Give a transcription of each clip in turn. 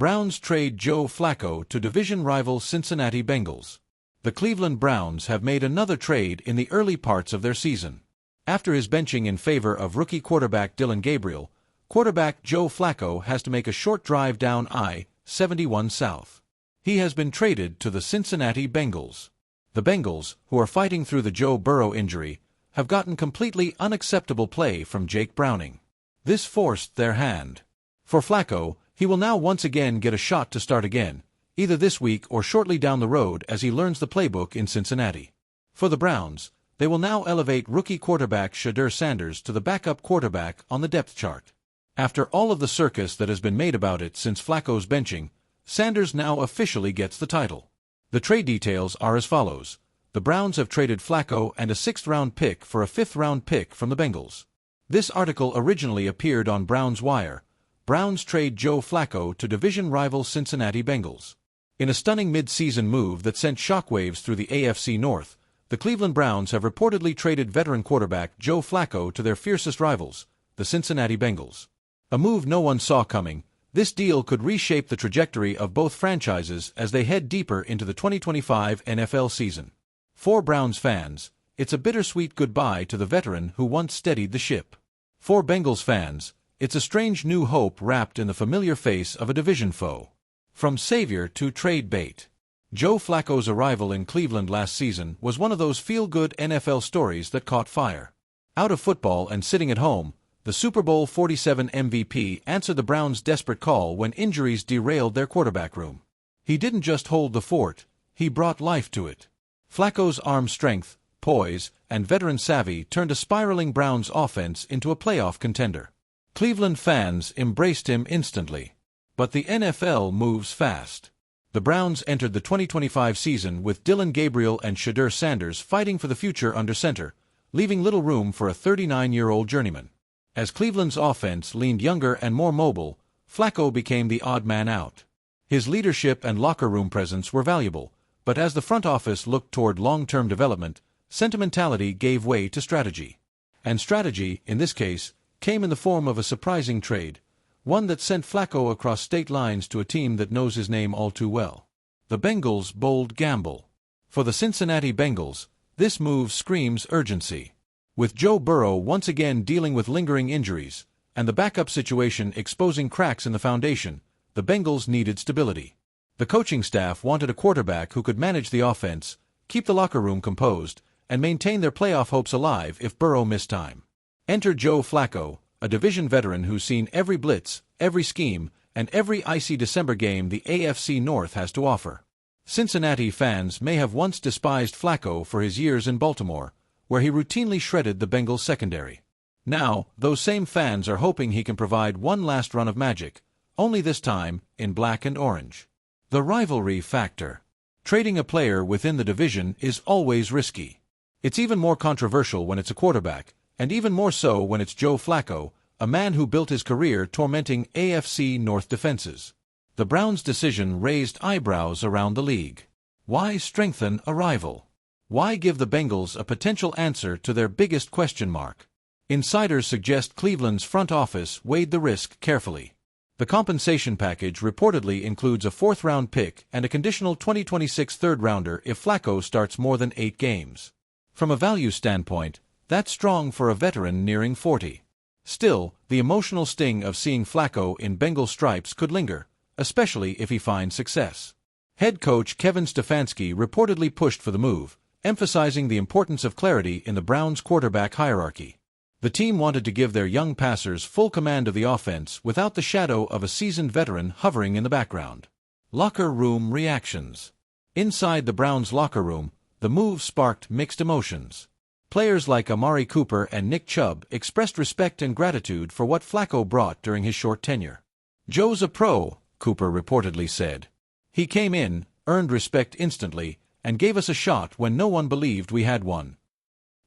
Browns trade Joe Flacco to division rival Cincinnati Bengals. The Cleveland Browns have made another trade in the early parts of their season. After his benching in favor of rookie quarterback Dillon Gabriel, quarterback Joe Flacco has to make a short drive down I-71 South. He has been traded to the Cincinnati Bengals. The Bengals, who are fighting through the Joe Burrow injury, have gotten completely unacceptable play from Jake Browning. This forced their hand. For Flacco, he will now once again get a shot to start again, either this week or shortly down the road as he learns the playbook in Cincinnati. For the Browns, they will now elevate rookie quarterback Shedeur Sanders to the backup quarterback on the depth chart. After all of the circus that has been made about it since Flacco's benching, Sanders now officially gets the title. The trade details are as follows. The Browns have traded Flacco and a 6th-round pick for a 5th-round pick from the Bengals. This article originally appeared on Browns Wire. Browns trade Joe Flacco to division rival Cincinnati Bengals. In a stunning mid-season move that sent shockwaves through the AFC North, the Cleveland Browns have reportedly traded veteran quarterback Joe Flacco to their fiercest rivals, the Cincinnati Bengals. A move no one saw coming, this deal could reshape the trajectory of both franchises as they head deeper into the 2025 NFL season. For Browns fans, it's a bittersweet goodbye to the veteran who once steadied the ship. For Bengals fans, it's a strange new hope wrapped in the familiar face of a division foe. From savior to trade bait. Joe Flacco's arrival in Cleveland last season was one of those feel-good NFL stories that caught fire. Out of football and sitting at home, the Super Bowl 47 MVP answered the Browns' desperate call when injuries derailed their quarterback room. He didn't just hold the fort, he brought life to it. Flacco's arm strength, poise, and veteran savvy turned a spiraling Browns offense into a playoff contender. Cleveland fans embraced him instantly. But the NFL moves fast. The Browns entered the 2025 season with Dillon Gabriel and Shedeur Sanders fighting for the future under center, leaving little room for a 39-year-old journeyman. As Cleveland's offense leaned younger and more mobile, Flacco became the odd man out. His leadership and locker room presence were valuable, but as the front office looked toward long-term development, sentimentality gave way to strategy. And strategy, in this case, came in the form of a surprising trade, one that sent Flacco across state lines to a team that knows his name all too well. The Bengals' bold gamble. For the Cincinnati Bengals, this move screams urgency. With Joe Burrow once again dealing with lingering injuries, and the backup situation exposing cracks in the foundation, the Bengals needed stability. The coaching staff wanted a quarterback who could manage the offense, keep the locker room composed, and maintain their playoff hopes alive if Burrow missed time. Enter Joe Flacco, a division veteran who's seen every blitz, every scheme, and every icy December game the AFC North has to offer. Cincinnati fans may have once despised Flacco for his years in Baltimore, where he routinely shredded the Bengals secondary. Now, those same fans are hoping he can provide one last run of magic, only this time in black and orange. The rivalry factor. Trading a player within the division is always risky. It's even more controversial when it's a quarterback, and even more so when it's Joe Flacco, a man who built his career tormenting AFC North defenses. The Browns' decision raised eyebrows around the league. Why strengthen a rival? Why give the Bengals a potential answer to their biggest question mark? Insiders suggest Cleveland's front office weighed the risk carefully. The compensation package reportedly includes a 4th-round pick and a conditional 2026 third-rounder if Flacco starts more than 8 games. From a value standpoint, that's strong for a veteran nearing 40. Still, the emotional sting of seeing Flacco in Bengal stripes could linger, especially if he finds success. Head coach Kevin Stefanski reportedly pushed for the move, emphasizing the importance of clarity in the Browns' quarterback hierarchy. The team wanted to give their young passers full command of the offense without the shadow of a seasoned veteran hovering in the background. Locker room reactions. Inside the Browns' locker room, the move sparked mixed emotions. Players like Amari Cooper and Nick Chubb expressed respect and gratitude for what Flacco brought during his short tenure. "Joe's a pro," Cooper reportedly said. "He came in, earned respect instantly, and gave us a shot when no one believed we had one."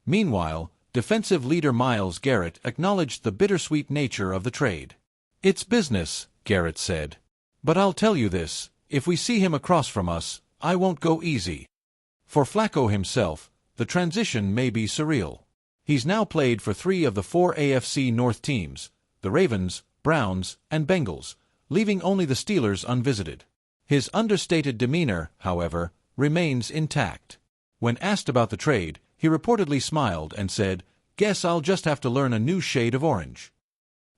Meanwhile, defensive leader Myles Garrett acknowledged the bittersweet nature of the trade. "It's business," Garrett said. "But I'll tell you this, if we see him across from us, I won't go easy." For Flacco himself, the transition may be surreal. He's now played for 3 of the 4 AFC North teams, the Ravens, Browns, and Bengals, leaving only the Steelers unvisited. His understated demeanor, however, remains intact. When asked about the trade, he reportedly smiled and said, "Guess I'll just have to learn a new shade of orange."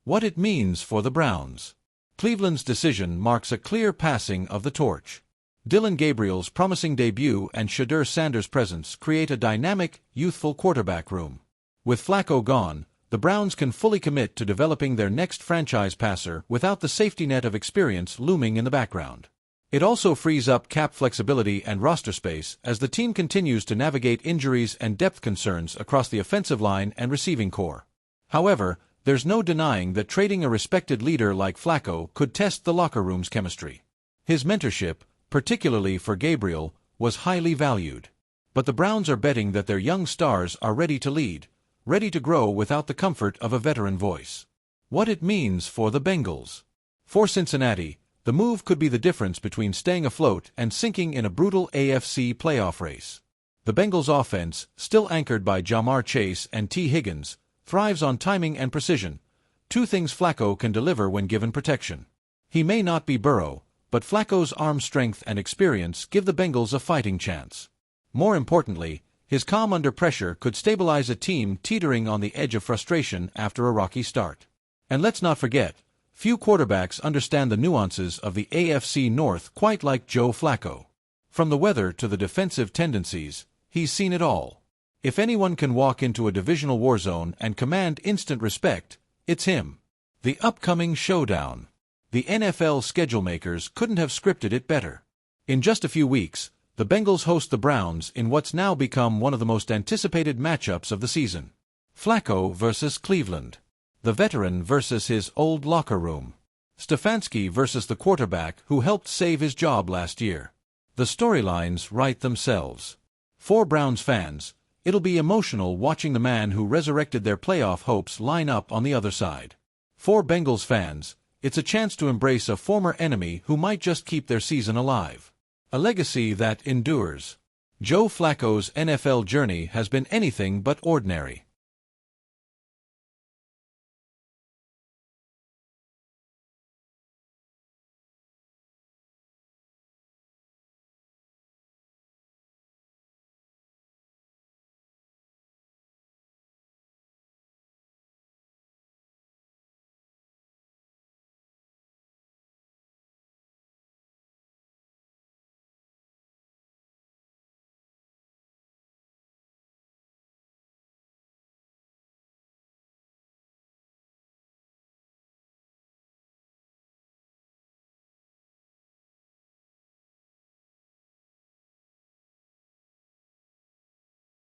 What it means for the Browns. Cleveland's decision marks a clear passing of the torch. Dillon Gabriel's promising debut and Shedeur Sanders' presence create a dynamic, youthful quarterback room. With Flacco gone, the Browns can fully commit to developing their next franchise passer without the safety net of experience looming in the background. It also frees up cap flexibility and roster space as the team continues to navigate injuries and depth concerns across the offensive line and receiving core. However, there's no denying that trading a respected leader like Flacco could test the locker room's chemistry. His mentorship, particularly for Gabriel, was highly valued. But the Browns are betting that their young stars are ready to lead, ready to grow without the comfort of a veteran voice. What it means for the Bengals. For Cincinnati, the move could be the difference between staying afloat and sinking in a brutal AFC playoff race. The Bengals' offense, still anchored by Ja'Marr Chase and T. Higgins, thrives on timing and precision, two things Flacco can deliver when given protection. He may not be Burrow, but Flacco's arm strength and experience give the Bengals a fighting chance. More importantly, his calm under pressure could stabilize a team teetering on the edge of frustration after a rocky start. And let's not forget, few quarterbacks understand the nuances of the AFC North quite like Joe Flacco. From the weather to the defensive tendencies, he's seen it all. If anyone can walk into a divisional war zone and command instant respect, it's him. The upcoming showdown. The NFL schedule makers couldn't have scripted it better. In just a few weeks, the Bengals host the Browns in what's now become one of the most anticipated matchups of the season. Flacco versus Cleveland. The veteran versus his old locker room. Stefanski versus the quarterback who helped save his job last year. The storylines write themselves. For Browns fans, it'll be emotional watching the man who resurrected their playoff hopes line up on the other side. For Bengals fans, it's a chance to embrace a former enemy who might just keep their season alive. A legacy that endures. Joe Flacco's NFL journey has been anything but ordinary.